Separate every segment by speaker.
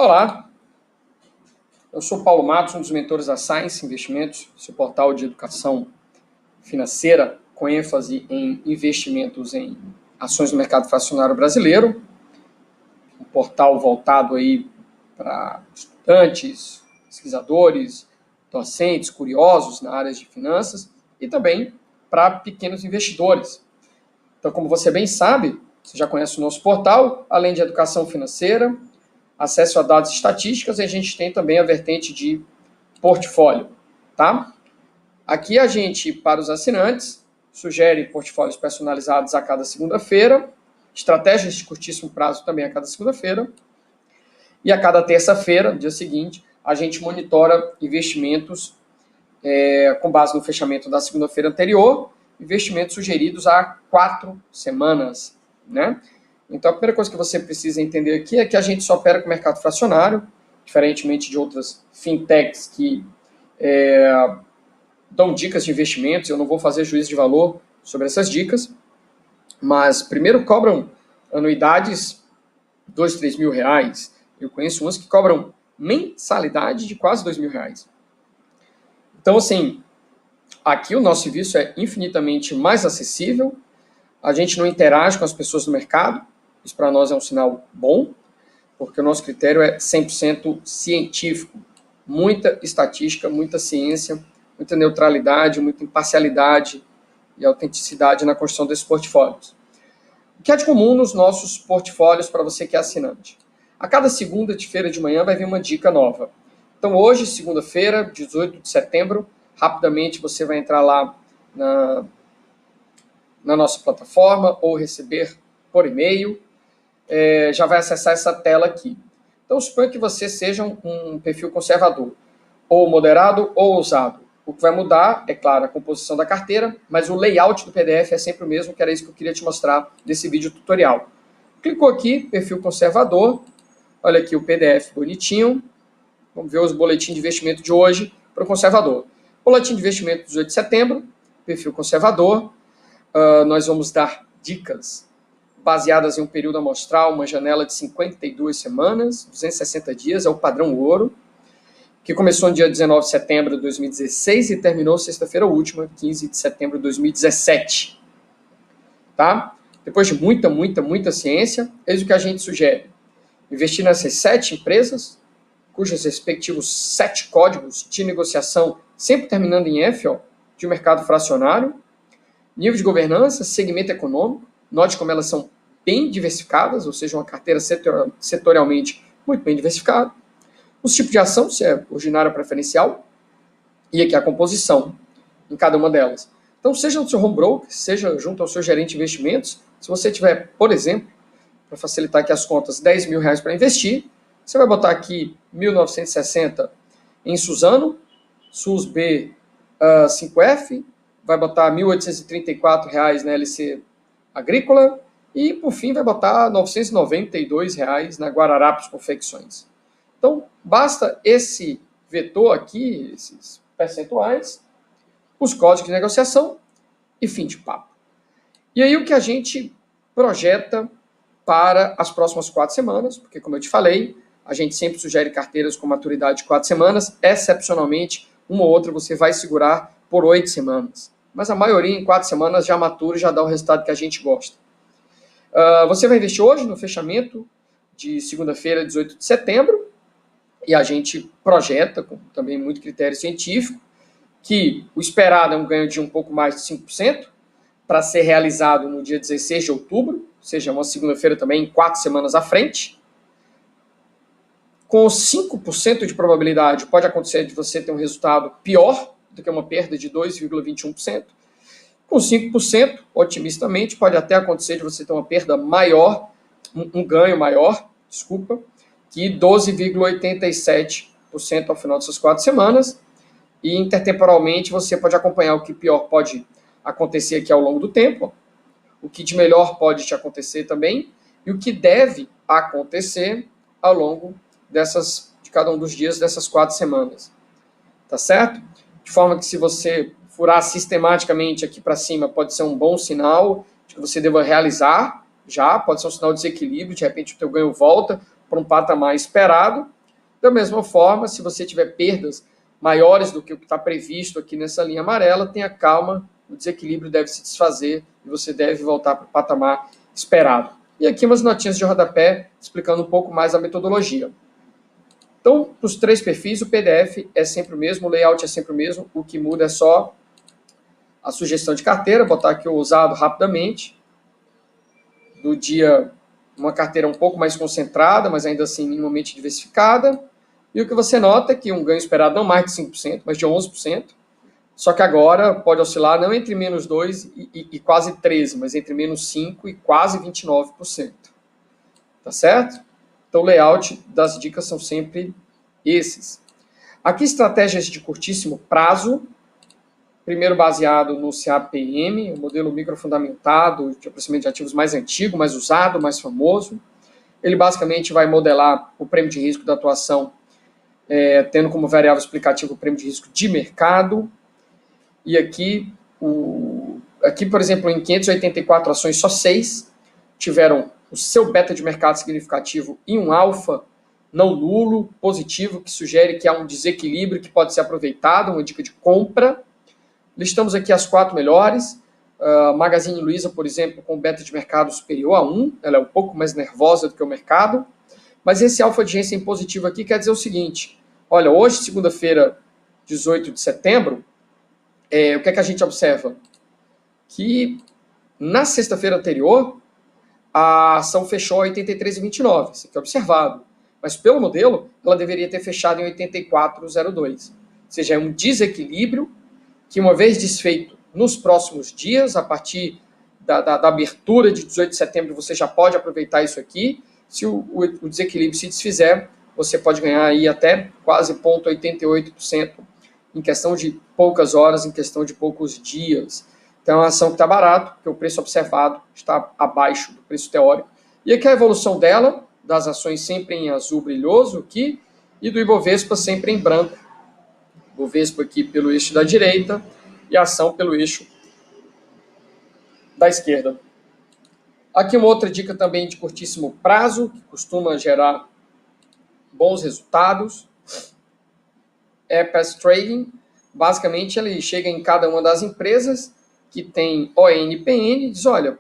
Speaker 1: Olá, eu sou Paulo Matos, um dos mentores da Science Investimentos, seu portal de educação financeira com ênfase em investimentos em ações do mercado fracionário brasileiro, um portal voltado aí para estudantes, pesquisadores, docentes, curiosos na área de finanças e também para pequenos investidores. Então, como você bem sabe, você já conhece o nosso portal, além de educação financeira, acesso a dados estatísticos, e a gente tem também a vertente de portfólio, tá? Aqui a gente, para os assinantes, sugere portfólios personalizados a cada segunda-feira, estratégias de curtíssimo prazo também a cada segunda-feira, e a cada terça-feira, no dia seguinte, a gente monitora investimentos com base no fechamento da segunda-feira anterior, investimentos sugeridos há 4 semanas, né? Então, a primeira coisa que você precisa entender aqui é que a gente só opera com o mercado fracionário, diferentemente de outras fintechs que dão dicas de investimentos. Eu não vou fazer juízo de valor sobre essas dicas, mas primeiro cobram anuidades R$2, R$3 mil. Eu conheço umas que cobram mensalidade de quase R$2 mil. Então, assim, aqui o nosso serviço é infinitamente mais acessível, a gente não interage com as pessoas do mercado. Isso para nós é um sinal bom, porque o nosso critério é 100% científico. Muita estatística, muita ciência, muita neutralidade, muita imparcialidade e autenticidade na construção desses portfólios. O que é de comum nos nossos portfólios para você que é assinante? A cada segunda-feira de manhã vai vir uma dica nova. Então hoje, segunda-feira, 18 de setembro, rapidamente você vai entrar lá na nossa plataforma ou receber por e-mail, já vai acessar essa tela aqui. Então, suponha que você seja um perfil conservador, ou moderado ou ousado. O que vai mudar, é claro, a composição da carteira, mas o layout do PDF é sempre o mesmo, que era isso que eu queria te mostrar nesse vídeo tutorial. Clicou aqui, perfil conservador, olha aqui o PDF bonitinho, vamos ver os boletins de investimento de hoje para o conservador. Boletim de investimento 18 de setembro, perfil conservador, nós vamos dar dicas baseadas em um período amostral, uma janela de 52 semanas, 260 dias, é o padrão ouro, que começou no dia 19 de setembro de 2016 e terminou sexta-feira última, 15 de setembro de 2017. Tá? Depois de muita ciência, eis o que a gente sugere. Investir nessas 7 empresas, cujos respectivos 7 códigos de negociação, sempre terminando em F, de mercado fracionário, nível de governança, segmento econômico, note como elas são bem diversificadas, ou seja, uma carteira setorialmente muito bem diversificada. Os tipos de ação, se é ordinária ou preferencial, e aqui a composição em cada uma delas. Então, seja no seu home broker, seja junto ao seu gerente de investimentos, se você tiver, por exemplo, para facilitar aqui as contas, R$10 mil para investir, você vai botar aqui 1960 em Suzano, SUSB 5F, vai botar R$ 1.834 na LC Agrícola e, por fim, vai botar R$ 992 na Guararapes Confecções. Então, basta esse vetor aqui, esses percentuais, os códigos de negociação e fim de papo. E aí o que a gente projeta para as próximas 4 semanas, porque como eu te falei, a gente sempre sugere carteiras com maturidade de 4 semanas, excepcionalmente, uma ou outra você vai segurar por 8 semanas. Mas a maioria em 4 semanas já matura e já dá o resultado que a gente gosta. Você vai investir hoje no fechamento de segunda-feira, 18 de setembro, e a gente projeta, com também muito critério científico, que o esperado é um ganho de um pouco mais de 5%, para ser realizado no dia 16 de outubro, ou seja, uma segunda-feira também, 4 semanas à frente. Com 5% de probabilidade, pode acontecer de você ter um resultado pior do que uma perda de 2,21%. Com 5%, otimistamente, pode até acontecer de você ter uma perda maior, um ganho maior, que 12,87% ao final dessas 4 semanas. E intertemporalmente você pode acompanhar o que pior pode acontecer aqui ao longo do tempo, o que de melhor pode te acontecer também, e o que deve acontecer ao longo de cada um dos dias dessas 4 semanas. Tá certo? De forma que se você furar sistematicamente aqui para cima, pode ser um bom sinal de que você deva realizar, já pode ser um sinal de desequilíbrio, de repente o teu ganho volta, para um patamar esperado. Da mesma forma, se você tiver perdas maiores do que o que está previsto aqui nessa linha amarela, tenha calma, o desequilíbrio deve se desfazer e você deve voltar para o patamar esperado. E aqui umas notinhas de rodapé explicando um pouco mais a metodologia. Então, os três perfis, o PDF é sempre o mesmo, o layout é sempre o mesmo, o que muda é só a sugestão de carteira, botar aqui o usado rapidamente, do dia, uma carteira um pouco mais concentrada, mas ainda assim minimamente diversificada, e o que você nota é que um ganho esperado não mais de 5%, mas de 11%, só que agora pode oscilar não entre menos 2% e quase 13%, mas entre menos 5% e quase 29%. Tá certo? Então o layout das dicas são sempre esses. Aqui estratégias de curtíssimo prazo, primeiro baseado no CAPM, o modelo microfundamentado de apreciamento de ativos mais antigo, mais usado, mais famoso. Ele basicamente vai modelar o prêmio de risco da atuação, tendo como variável explicativa o prêmio de risco de mercado. E aqui, por exemplo, em 584 ações, só 6 tiveram o seu beta de mercado significativo e um alfa não nulo, positivo, que sugere que há um desequilíbrio que pode ser aproveitado, uma dica de compra. Listamos aqui as 4 melhores. Magazine Luiza, por exemplo, com beta de mercado superior a 1, ela é um pouco mais nervosa do que o mercado. Mas esse alfa de Jensen positivo aqui quer dizer o seguinte: olha, hoje, segunda-feira, 18 de setembro, o que é que a gente observa? Que na sexta-feira anterior, a ação fechou a 83,29, isso aqui é observado. Mas pelo modelo, ela deveria ter fechado em 84,02. Ou seja, é um desequilíbrio que, uma vez desfeito nos próximos dias, a partir da abertura de 18 de setembro, você já pode aproveitar isso aqui. Se o desequilíbrio se desfizer, você pode ganhar aí até quase 0,88% em questão de poucas horas, em questão de poucos dias. Então é uma ação que está barato, porque o preço observado está abaixo do preço teórico. E aqui a evolução dela, das ações sempre em azul brilhoso aqui, e do Ibovespa sempre em branco. Ibovespa aqui pelo eixo da direita e a ação pelo eixo da esquerda. Aqui uma outra dica também de curtíssimo prazo, que costuma gerar bons resultados, é Pass Trading. Basicamente, ele chega em cada uma das empresas que tem ON e PN e diz, olha,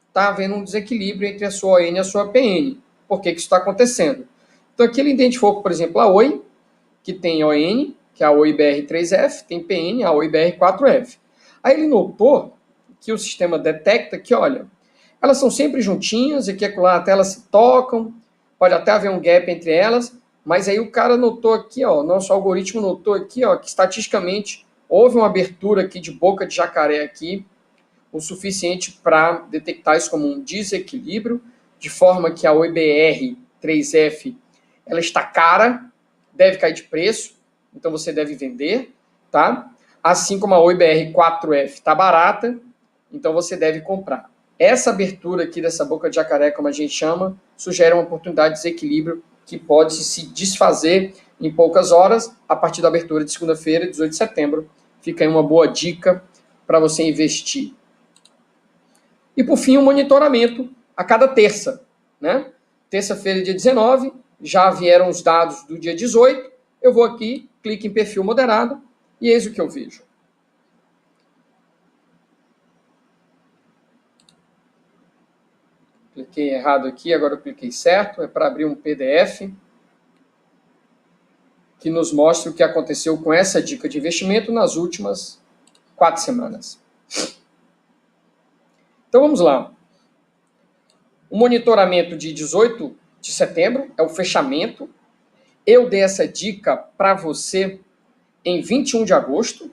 Speaker 1: está havendo um desequilíbrio entre a sua ON e a sua PN. Por que isso está acontecendo? Então, aqui ele identificou, por exemplo, a Oi, que tem ON, que é a OIBR3F, tem PN, a OIBR4F. Aí ele notou que o sistema detecta que, olha, elas são sempre juntinhas, aqui e lá até elas se tocam, pode até haver um gap entre elas, mas aí o cara notou aqui, ó, nosso algoritmo notou aqui, ó, que estatisticamente houve uma abertura aqui de boca de jacaré aqui, o suficiente para detectar isso como um desequilíbrio, de forma que a OIBR3F ela está cara, deve cair de preço, então você deve vender, tá? Assim como a OIBR4F está barata, então você deve comprar. Essa abertura aqui dessa boca de jacaré, como a gente chama, sugere uma oportunidade de desequilíbrio que pode se desfazer em poucas horas, a partir da abertura de segunda-feira, 18 de setembro. Fica aí uma boa dica para você investir. E, por fim, o monitoramento a cada terça, né? Terça-feira, dia 19, já vieram os dados do dia 18, eu vou aqui, clique em perfil moderado, e eis o que eu vejo. Cliquei errado aqui, agora eu cliquei certo, é para abrir um PDF que nos mostra o que aconteceu com essa dica de investimento nas últimas 4 semanas. Então vamos lá. O monitoramento de 18 de setembro é o fechamento. Eu dei essa dica para você em 21 de agosto.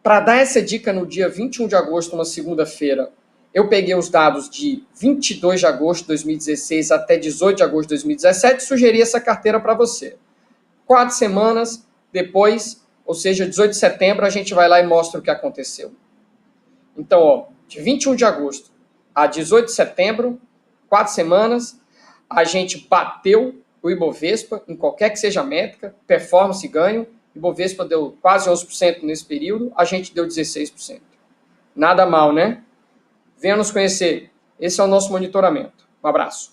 Speaker 1: Para dar essa dica no dia 21 de agosto, uma segunda-feira, eu peguei os dados de 22 de agosto de 2016 até 18 de agosto de 2017 e sugeri essa carteira para você. 4 semanas depois, ou seja, 18 de setembro, a gente vai lá e mostra o que aconteceu. Então, ó, de 21 de agosto a 18 de setembro, 4 semanas, a gente bateu o Ibovespa, em qualquer que seja a métrica, performance e ganho. O Ibovespa deu quase 11% nesse período, a gente deu 16%. Nada mal, né? Venha nos conhecer. Esse é o nosso monitoramento. Um abraço.